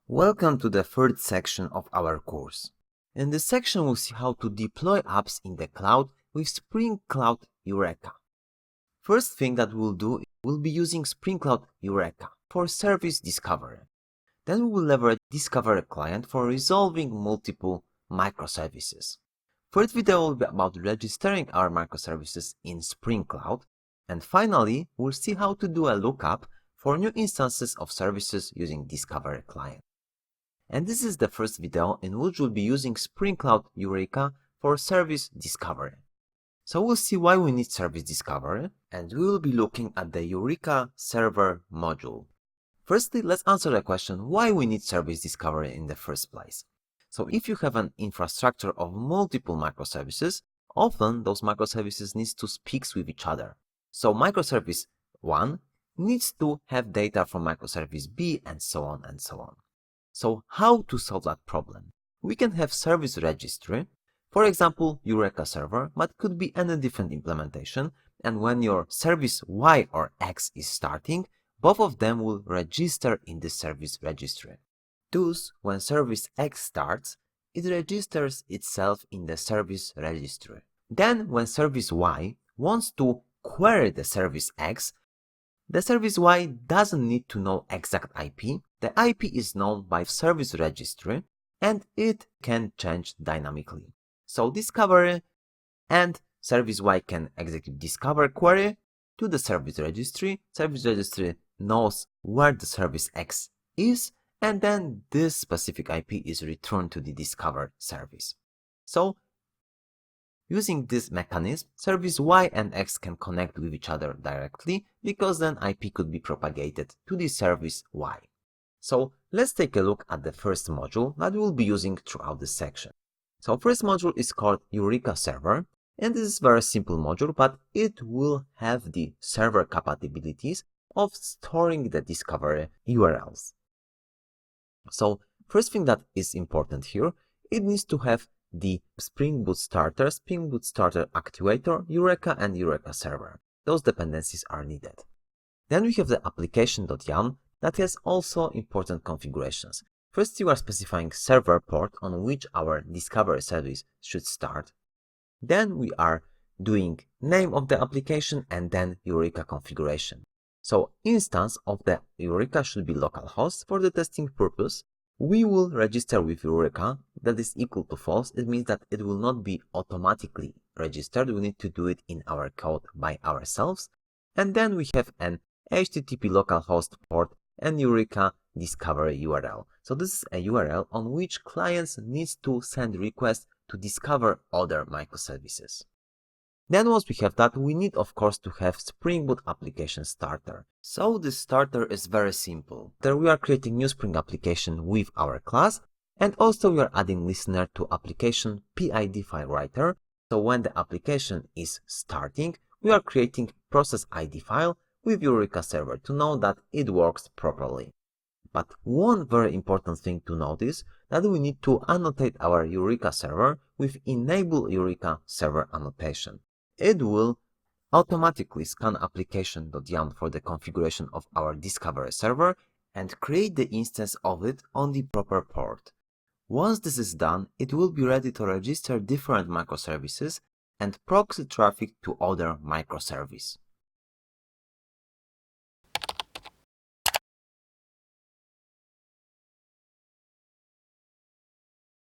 Welcome to the third section of our course. In this section we'll see how to deploy apps in the cloud with Spring Cloud Eureka. First thing that we'll do, we'll be using Spring Cloud Eureka for service discovery. Then we will leverage Discovery Client for resolving multiple microservices. First video will be about registering our microservices in Spring Cloud. And finally, we'll see how to do a lookup for new instances of services using Discovery Client. And this is the first video in which we'll be using Spring Cloud Eureka for service discovery. So we'll see why we need service discovery, and we will be looking at the Eureka Server module. Firstly, let's answer the question why we need service discovery in the first place. So if you have an infrastructure of multiple microservices, often those microservices need to speak with each other. So microservice 1 needs to have data from microservice B and so on and so on. So how to solve that problem? We can have service registry, for example Eureka Server, but could be any different implementation, and when your service Y or X is starting, both of them will register in the service registry. Thus, when service X starts, it registers itself in the service registry. Then when service Y wants to query the service X, the service Y doesn't need to know exact IP. The IP is known by service registry and it can change dynamically. So discovery and service Y can execute discover query to the service registry. Service registry knows where the service X is, and then this specific IP is returned to the discover service. So using this mechanism, service Y and X can connect with each other directly, because then IP could be propagated to the service Y. So let's take a look at the first module that we'll be using throughout this section. So first module is called Eureka Server, and this is a very simple module, but it will have the server capabilities of storing the discovery URLs. So first thing that is important here, it needs to have the Spring Boot Starter, Spring Boot Starter Actuator, Eureka and Eureka Server. Those dependencies are needed. Then we have the application.yum that has also important configurations. First, you are specifying server port on which our discovery service should start. Then we are doing name of the application and then Eureka configuration. So instance of the Eureka should be localhost for the testing purpose. We will register with Eureka that is equal to false. It means that it will not be automatically registered. We need to do it in our code by ourselves. And then we have an HTTP localhost port and Eureka discovery URL. So this is a URL on which clients need to send requests to discover other microservices. Then once we have that, we need of course to have Spring Boot application starter. So this starter is very simple. There we are creating new Spring application with our class, and also we are adding listener to application PID file writer. So when the application is starting, we are creating process ID file with Eureka Server to know that it works properly. But one very important thing to notice that we need to annotate our Eureka Server with enable Eureka Server annotation. It will automatically scan application.yum for the configuration of our discovery server and create the instance of it on the proper port. Once this is done, it will be ready to register different microservices and proxy traffic to other microservices.